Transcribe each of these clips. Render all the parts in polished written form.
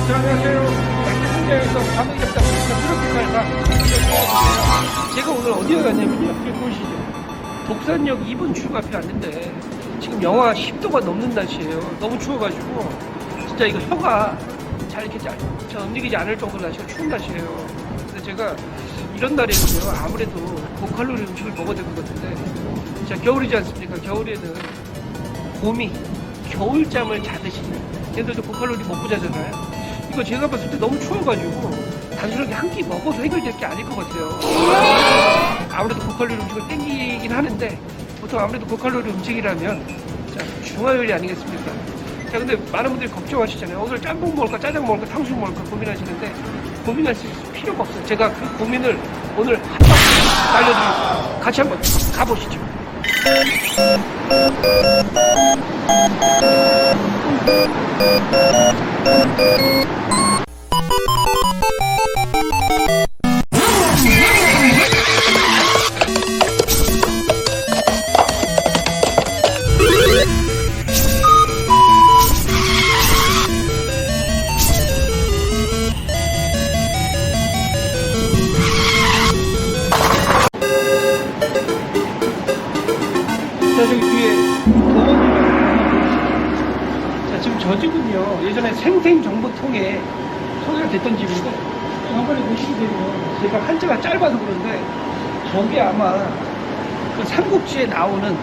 안녕하세요. 홍대에서 감옥이었다 보니까 제가 오늘 어디에 갔냐면요. 여기 보시죠. 독산역 2번 출구 앞에 왔는데 지금 영하 10도가 넘는 날씨예요. 너무 추워가지고 진짜 이거 혀가 잘 이렇게 잘 움직이지 않을 정도로 날씨가 추운 날씨예요. 그래서 제가 이런 날에는요 아무래도 고칼로리 음식을 먹어야 될 것 같은데 자 겨울이지 않습니까? 겨울에는 곰이 겨울잠을 자듯이 걔들도 고칼로리 먹고 자잖아요. 이거 제가 봤을 때 너무 추워가지고 단순하게 한 끼 먹어서 해결될 게 아닐 것 같아요. 아무래도 고칼로리 음식을 땡기긴 하는데 보통 아무래도 고칼로리 음식이라면 자, 중화요리 아니겠습니까? 자 근데 많은 분들이 걱정하시잖아요. 오늘 짬뽕 먹을까 짜장 먹을까 탕수육 먹을까 고민하시는데 고민하실 필요가 없어요. 제가 그 고민을 오늘 한 바퀴 날려드리겠습니다. 같이 한번 가보시죠. 자, 저기 뒤에 도원이라고 자, 지금 저 집은요, 예전에 생생정보통에 소개가 됐던 집인데, 한번에 보시게 되면, 제가 한자가 짧아서 그런데, 저게 아마 그 삼국지에 나오는,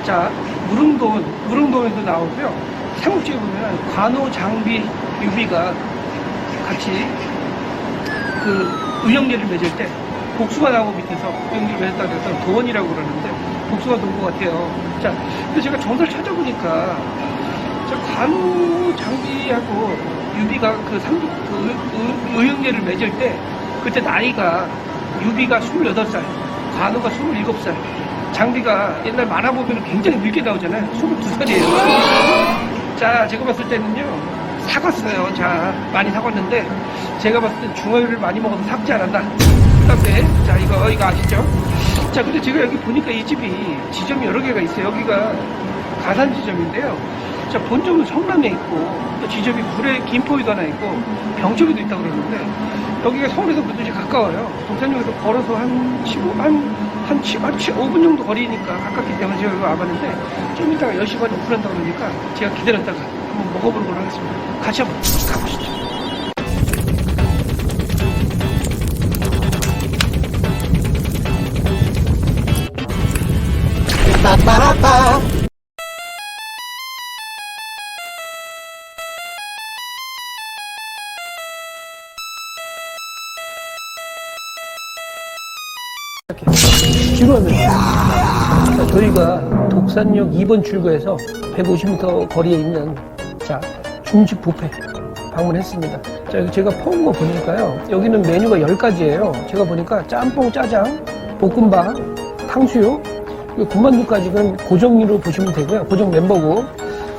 자, 무릉도에도 나오고요. 삼국지에 보면, 관우, 장비, 유비가 같이 그 의형제를 맺을 때, 복숭아 나무 밑에서 의형제를 맺었다고 해서 도원이라고 그러는데, 복숭아 돈 것 같아요. 자, 근데 제가 정서를 찾아보니까, 저 관우 장비하고 유비가 그 의형제를 맺을 때, 그때 나이가 유비가 28살, 관우가 27살, 장비가 옛날 만화 보면 굉장히 늙게 나오잖아요. 22살이에요. 자, 제가 봤을 때는요, 사갔어요. 자, 많이 사갔는데, 제가 봤을 땐 중화요리를 많이 먹어서 삭제 안 한다. 그 다음에, 자, 이거 아시죠? 자, 근데 제가 여기 보니까 이 집이 지점이 여러 개가 있어요. 여기가 가산 지점인데요. 자, 본점은 성남에 있고, 또 지점이 구례, 김포에도 하나 있고, 병천에도 있다고 그러는데, 여기가 서울에서 무든지 가까워요. 동산역에서 걸어서 한 5분 정도 거리니까 가깝기 때문에 제가 여기 와봤는데, 좀 이따가 10시 반에 오픈한다고 그러니까, 제가 기다렸다가 한번 먹어보도록 하겠습니다. 같이 한번 가보시죠. 지루합니다. 저희가 독산역 2번 출구에서 150m 거리에 있는 자 중식 뷔페 방문했습니다. 자, 여기 제가 퍼온 거 보니까요. 여기는 메뉴가 10가지예요. 제가 보니까 짬뽕, 짜장, 볶음밥, 탕수육, 군만두까지 그럼 고정으로 보시면 되고요. 고정 멤버고.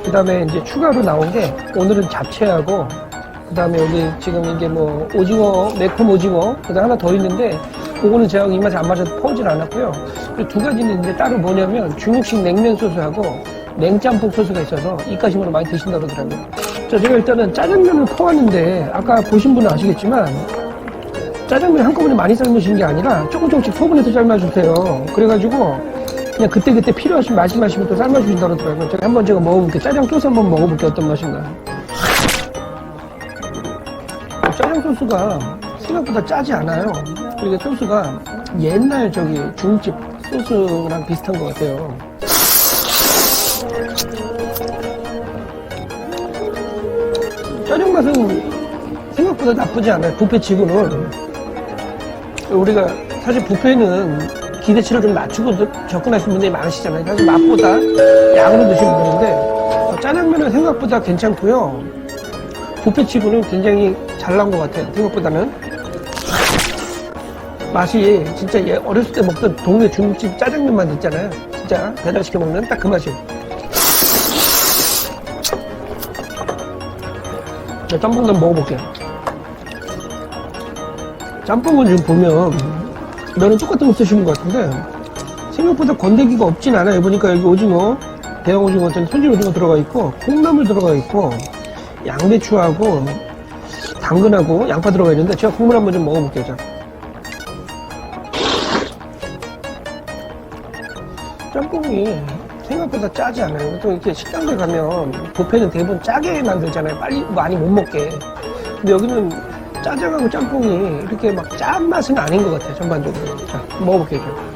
그 다음에 이제 추가로 나온 게 오늘은 잡채하고 그 다음에 여기 지금 이게 뭐 오징어, 매콤 오징어 그 다음에 하나 더 있는데 그거는 제가 입맛에 안 맞아서 퍼오질 않았고요. 그리고 두 가지는 이제 따로 뭐냐면 중국식 냉면 소스하고 냉짬뽕 소스가 있어서 이까심으로 많이 드신다고 그러더라고요. 자, 제가 일단은 짜장면을 퍼왔는데 아까 보신 분은 아시겠지만 짜장면 한꺼번에 많이 삶으신 게 아니라 조금씩 소분해서 삶아주세요. 그래가지고 그냥 그때그때 필요하시면 말씀하시면 또 삶아주신다고 그러더라고요. 제가 한번 먹어볼게요. 짜장 소스 한번 먹어볼게요. 어떤 맛인가. 짜장 소스가 생각보다 짜지 않아요. 그리고 소스가 옛날 중국집 소스랑 비슷한 것 같아요. 짜장 맛은 생각보다 나쁘지 않아요. 뷔페 치고는. 우리가 사실 뷔페는 기대치를 좀 낮추고 접근하시는 분들이 많으시잖아요. 사실 맛보다 양으로 드시는 분인데 짜장면은 생각보다 괜찮고요. 뷔페 치고는 굉장히 잘 나온 것 같아요. 생각보다는. 맛이 진짜 어렸을 때 먹던 동네 중국집 짜장면 맛 있잖아요. 진짜 배달시켜 먹는 딱 그 맛이에요. 짬뽕도 한번 먹어볼게요. 짬뽕은 지금 보면 면은 똑같은 거 쓰시는 것 같은데 생각보다 건더기가 없진 않아요. 보니까 여기 오징어, 대왕 오징어, 손질 오징어 들어가 있고 콩나물 들어가 있고 양배추하고 당근하고 양파 들어가 있는데 제가 국물 한번 좀 먹어볼게요. 자. 짬뽕이 생각보다 짜지 않아요. 보통 이렇게 식당들 가면 뷔페는 대부분 짜게 만들잖아요. 빨리 많이 못 먹게. 근데 여기는 짜장하고 짬뽕이 이렇게 막 짠 맛은 아닌 것 같아요. 전반적으로. 자, 먹어볼게요. 좀.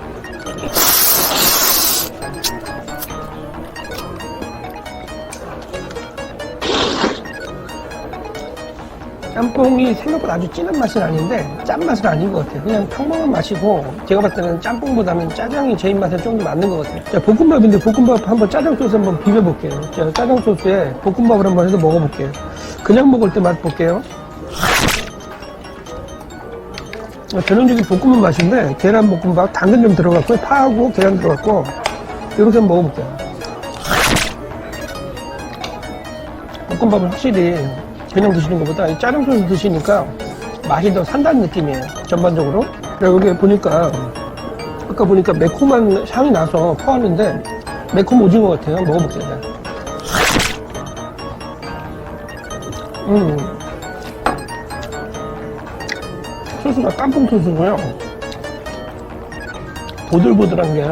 짬뽕이 생각보다 아주 진한 맛은 아닌데 짠 맛은 아닌 것 같아요. 그냥 평범한 맛이고 제가 봤을 때는 짬뽕보다는 짜장이 제 입맛에 좀 더 맞는 것 같아요. 자, 볶음밥인데 볶음밥 한번 짜장 소스 한번 비벼볼게요. 자, 짜장 소스에 볶음밥을 한번 해서 먹어볼게요. 그냥 먹을 때 맛 볼게요. 전형적인 볶음밥 맛인데 계란 볶음밥 당근 좀 들어갔고 파하고 계란 들어갔고 이렇게 한번 먹어볼게요. 볶음밥은 확실히 그냥 드시는 것보다 이 짜장 소스 드시니까 맛이 더 산다는 느낌이에요. 전반적으로. 여기 보니까 아까 보니까 매콤한 향이 나서 퍼왔는데 매콤 오징어 같아요. 먹어볼게요. 소스가 깐풍 소스고요. 보들보들한 게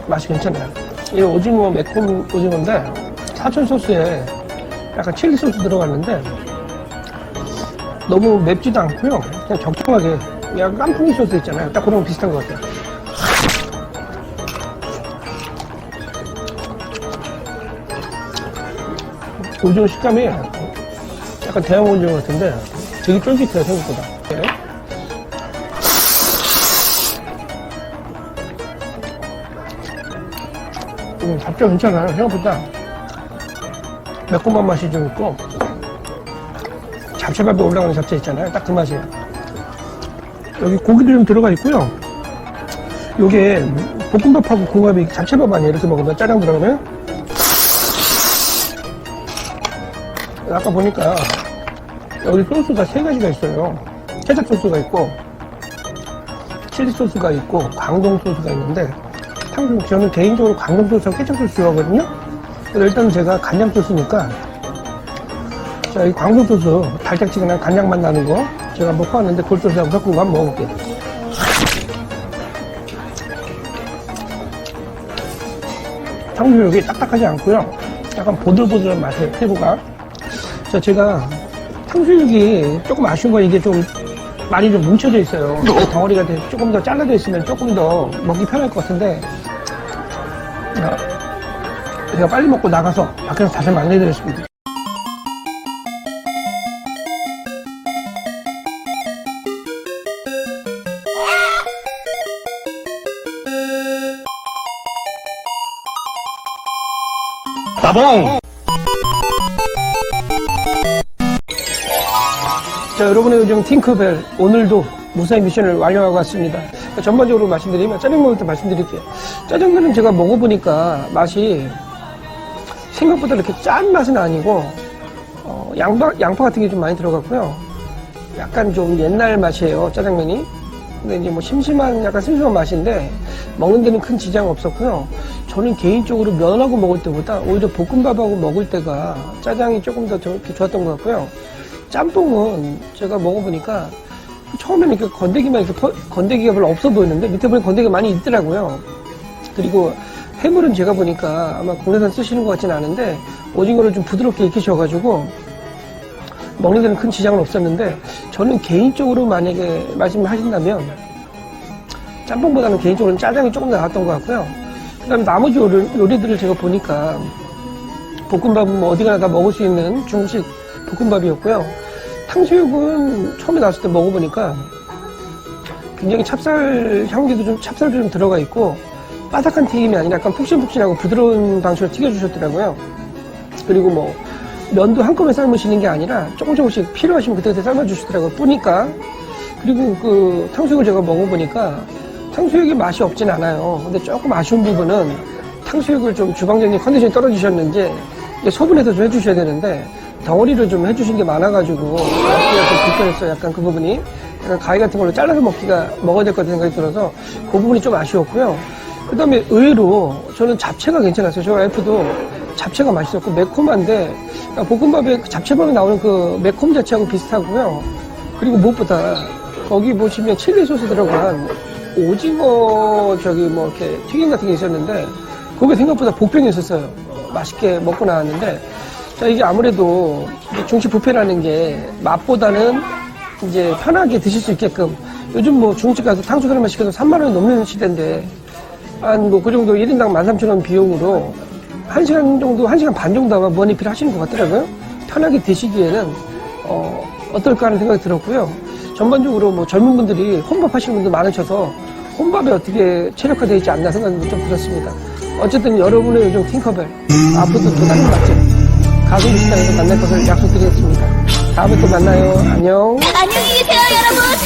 맛이 괜찮아요. 이 오징어 매콤 오징어인데 사천 소스에 약간 칠리 소스 들어갔는데 너무 맵지도 않고요. 그냥 적당하게 약간 깐풍기 소스 있잖아요. 딱 그런 거 비슷한 것 같아요. 오징어 식감이 약간 대왕 오징어 같은데 되게 쫄깃해요. 생각보다. 네. 잡채 괜찮아요. 생각보다 매콤한 맛이 좀 있고 잡채밥에 올라가는 잡채 있잖아요. 딱 그 맛이에요. 여기 고기도 좀 들어가 있고요. 요게 볶음밥하고 궁합이 잡채밥 아니에요. 이렇게 먹으면 짜장 들어가면. 아까 보니까 여기 소스가 3가지가 있어요. 케찹 소스가 있고 칠리 소스가 있고 광동 소스가 있는데 저는 개인적으로 광동 소스랑 케찹 소스 좋아하거든요. 일단 제가 간장 소스니까 자, 이 광동 소스 달짝지근한 간장 맛 나는 거 제가 한번 퍼왔는데 골소스하고 섞은 거 한번 먹어볼게요. 탕수육이 딱딱하지 않고요. 약간 보들보들한 맛이에요. 피부가. 자, 제가 탕수육이 조금 아쉬운 건 이게 좀 많이 좀 뭉쳐져 있어요. 덩어리가 조금 더 잘라져 있으면 조금 더 먹기 편할 것 같은데 제가 빨리 먹고 나가서 밖에서 다시 안내드리겠습니다. 따봉! 자, 여러분의 요즘 팅크벨 오늘도 무사히 미션을 완료하고 왔습니다. 전반적으로 말씀드리면 짜장 먹을 때 말씀드릴게요. 짜장면은 제가 먹어보니까 맛이 생각보다 이렇게 짠 맛은 아니고 양파 같은 게 좀 많이 들어갔고요. 약간 좀 옛날 맛이에요, 짜장면이. 근데 이제 뭐 약간 심심한 맛인데 먹는 데는 큰 지장 없었고요. 저는 개인적으로 면하고 먹을 때보다 오히려 볶음밥하고 먹을 때가 짜장이 조금 더 좋았던 것 같고요. 짬뽕은 제가 먹어보니까 처음에는 이렇게 건더기가 별로 없어 보였는데 밑에 보니 건더기가 많이 있더라고요. 그리고 해물은 제가 보니까 아마 국내산 쓰시는 것 같진 않은데 오징어를 좀 부드럽게 익히셔가지고 먹는 데는 큰 지장은 없었는데 저는 개인적으로 만약에 말씀을 하신다면 짬뽕보다는 개인적으로는 짜장이 조금 더 나았던 것 같고요. 그 다음에 나머지 요리들을 제가 보니까 볶음밥은 뭐 어디가나 다 먹을 수 있는 중식 볶음밥이었고요. 탕수육은 처음에 나왔을 때 먹어보니까 굉장히 찹쌀도 좀 들어가 있고 바삭한 튀김이 아니라 약간 푹신푹신하고 부드러운 방식으로 튀겨주셨더라고요. 그리고 뭐 면도 한꺼번에 삶으시는 게 아니라 조금씩 필요하시면 그때 삶아주시더라고요. 뿌니까. 그리고 그 탕수육을 제가 먹어보니까 탕수육이 맛이 없진 않아요. 근데 조금 아쉬운 부분은 탕수육을 좀 주방장님 컨디션이 떨어지셨는지 소분해서 좀 해주셔야 되는데 덩어리를 좀 해주신 게 많아가지고 먹기가 좀 불편했어요. 약간 그 부분이 약간 가위 같은 걸로 잘라서 먹어야 될 것 같은 생각이 들어서 그 부분이 좀 아쉬웠고요. 그 다음에 의외로 저는 잡채가 괜찮았어요. 저희 와이프도 잡채가 맛있었고 매콤한데 볶음밥에 그 잡채밥에 나오는 그 매콤 자체하고 비슷하고요. 그리고 무엇보다 거기 보시면 칠리 소스 들어간 오징어 뭐 이렇게 튀김 같은 게 있었는데 그게 생각보다 복병이 있었어요. 맛있게 먹고 나왔는데 자, 이게 아무래도 중식 뷔페라는 게 맛보다는 이제 편하게 드실 수 있게끔 요즘 뭐 중국집 가서 탕수육 하나만 시켜도 3만 원 넘는 시대인데 한 뭐 그 정도 1인당 13,000원 비용으로 1시간 정도, 1시간 반 정도 아마 머니필 하시는 것 같더라고요. 편하게 드시기에는 어떨까 하는 생각이 들었고요. 전반적으로 뭐 젊은 분들이 혼밥 하시는 분도 많으셔서 혼밥에 어떻게 최적화되어 있지 않나 생각이 좀 들었습니다. 어쨌든 여러분의 요즘 팅커벨 앞으로도 또 다른 맛집 가성비 식당에서 만날 것을 약속드리겠습니다. 다음에 또 만나요. 안녕. 안녕히 계세요, 여러분.